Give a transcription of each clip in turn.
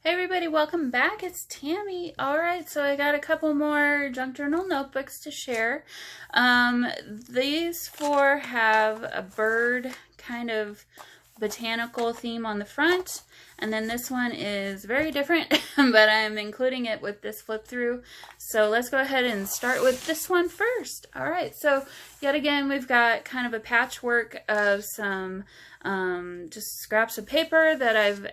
Hey everybody, welcome back. It's Tammy. Alright, so I got a couple more junk journal notebooks to share. These four have a bird kind of botanical theme on the front, and then this one is very different, but I'm including it with this flip through. So let's go ahead and start with this one first. Alright, so yet again we've got kind of a patchwork of some just scraps of paper that I've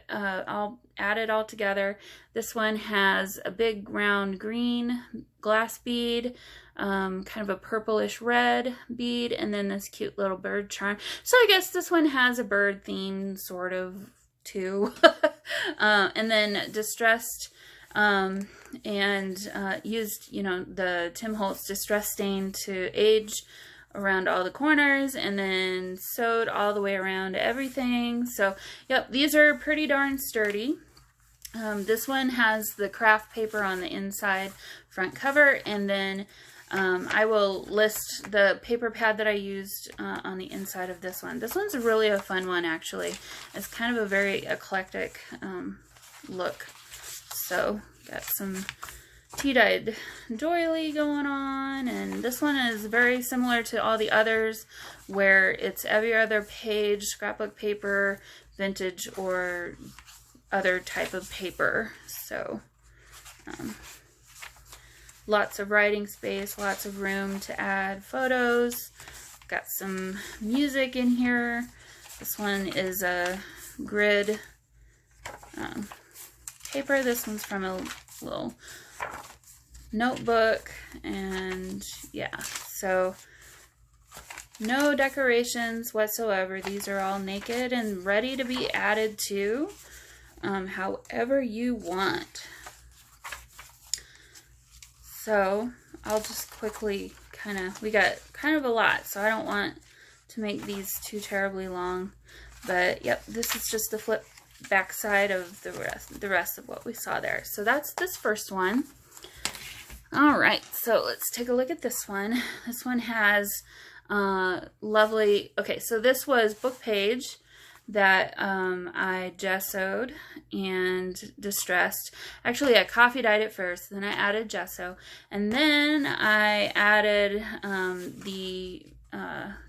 all added all together. This one has a big round green glass bead, kind of a purplish red bead, and then this cute little bird charm. So I guess this one has a bird theme sort of too. And then distressed and used, you know, the Tim Holtz distress stain to age around all the corners, and then sewed all the way around everything. So yep, these are pretty darn sturdy. This one has the craft paper on the inside front cover, and then I will list the paper pad that I used on the inside of this one. This one's really a fun one, actually. It's kind of a very eclectic look. So got some tea-dyed doily going on, and this one is very similar to all the others where it's every other page scrapbook paper, vintage or other type of paper. So lots of writing space, lots of room to add photos. Got some music in here. This one is a grid paper. This one's from a little notebook, and yeah, so no decorations whatsoever. These are all naked and ready to be added to however you want. So I'll just quickly we got kind of a lot, so I don't want to make these too terribly long, but yep, this is just the flip back side of the rest of what we saw there. So that's this first one. All right, so let's take a look at this one. This one has lovely, okay, so this was book page that I gessoed and distressed. Actually, I coffee dyed it first, then I added gesso, and then I added the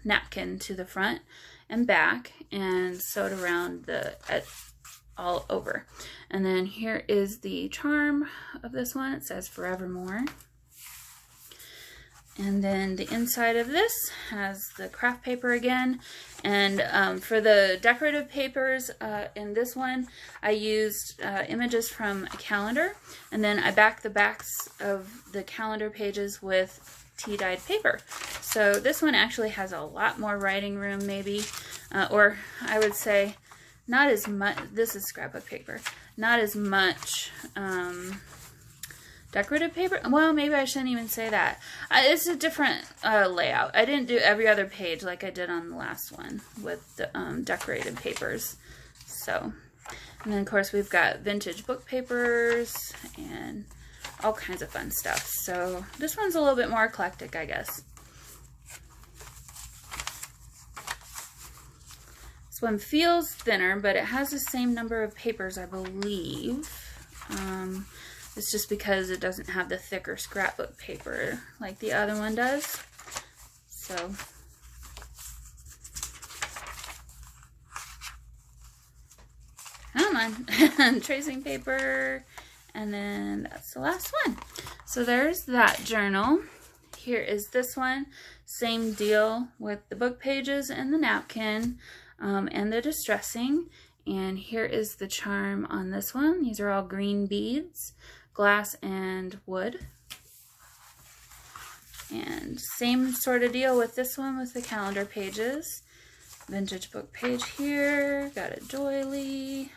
napkin to the front and back and sewed around all over. And then here is the charm of this one. It says forevermore. And then the inside of this has the craft paper again. And for the decorative papers in this one, I used images from a calendar. And then I backed the backs of the calendar pages with tea-dyed paper. So this one actually has a lot more writing room maybe. Or I would say not as much. This is scrapbook paper. Not as much decorative paper. Well, maybe I shouldn't even say that. It's a different layout. I didn't do every other page like I did on the last one with the decorated papers. So, and then of course we've got vintage book papers and all kinds of fun stuff. So this one's a little bit more eclectic, I guess. This one feels thinner, but it has the same number of papers, I believe. It's just because it doesn't have the thicker scrapbook paper like the other one does. So, come on, tracing paper, and then that's the last one. So there's that journal. Here is this one. Same deal with the book pages and the napkin. And the distressing, and here is the charm on this one. These are all green beads, glass and wood. And same sort of deal with this one with the calendar pages. Vintage book page here, got a doily.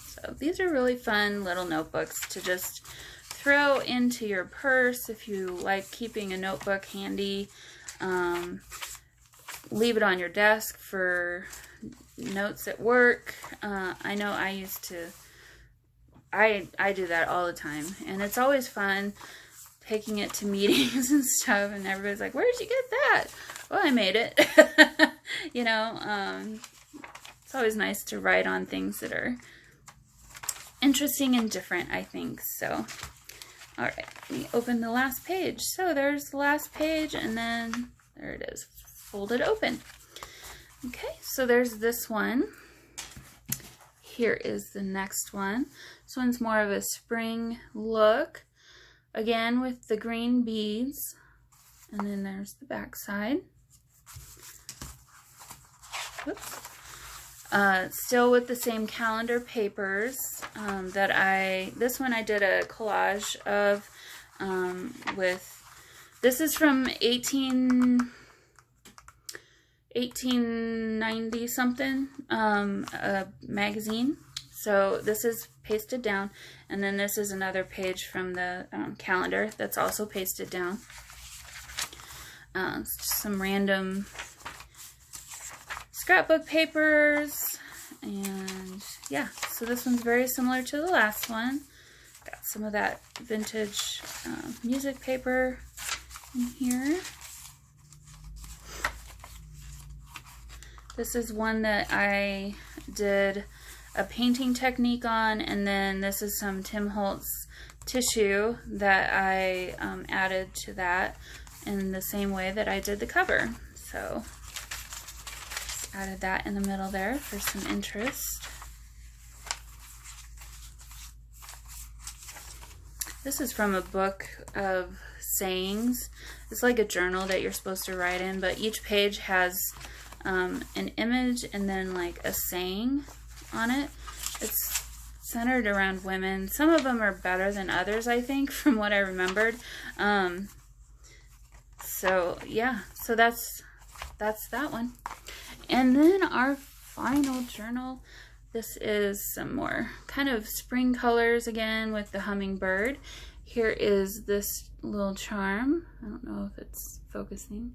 So these are really fun little notebooks to just throw into your purse if you like keeping a notebook handy. Leave it on your desk for notes at work. I know I used to, I do that all the time, and it's always fun taking it to meetings and stuff, and everybody's like, where'd you get that? Well, I made it. You know, it's always nice to write on things that are interesting and different, I think. So, all right, let me open the last page. So there's the last page, and then there it is, folded open. Okay, so there's this one. Here is the next one. This one's more of a spring look, again with the green beads, and then there's the back side. Whoops. Still with the same calendar papers this one I did a collage of with, this is from 1890 something, a magazine. So this is pasted down, and then this is another page from the calendar that's also pasted down. Some random scrapbook papers, and yeah, so this one's very similar to the last one. Got some of that vintage music paper in here. This is one that I did a painting technique on, and then this is some Tim Holtz tissue that I added to that in the same way that I did the cover. So just added that in the middle there for some interest. This is from a book of sayings. It's like a journal that you're supposed to write in, but each page has an image and then like a saying on it. It's centered around women. Some of them are better than others, I think, from what I remembered. So yeah, so that's that one. And then our final journal, this is some more kind of spring colors again with the hummingbird. Here is this little charm. I don't know if it's focusing.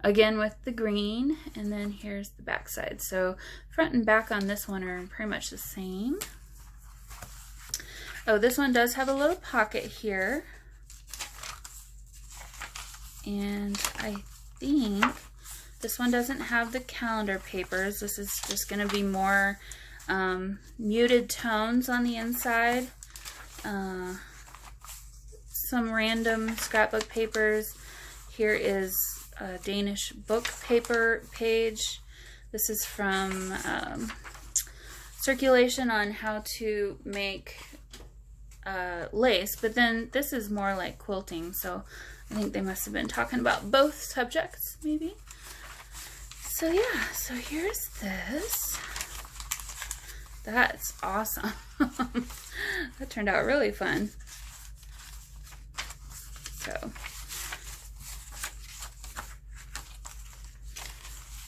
Again with the green, and then here's the back side. So front and back on this one are pretty much the same. Oh, this one does have a little pocket here. And I think this one doesn't have the calendar papers. This is just going to be more muted tones on the inside. Some random scrapbook papers. Here is a Danish book paper page. This is from Circulation on how to make lace, but then this is more like quilting, so I think they must have been talking about both subjects, maybe. So yeah, so here's this. That's awesome. That turned out really fun. So,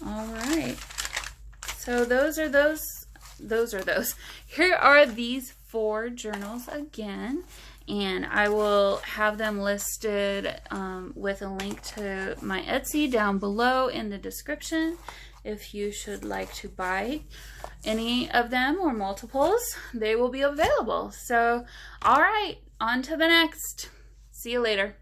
all right. So those are those. Here are these 4 journals again, and I will have them listed with a link to my Etsy down below in the description. If you should like to buy any of them or multiples, they will be available. So, all right, on to the next. See you later.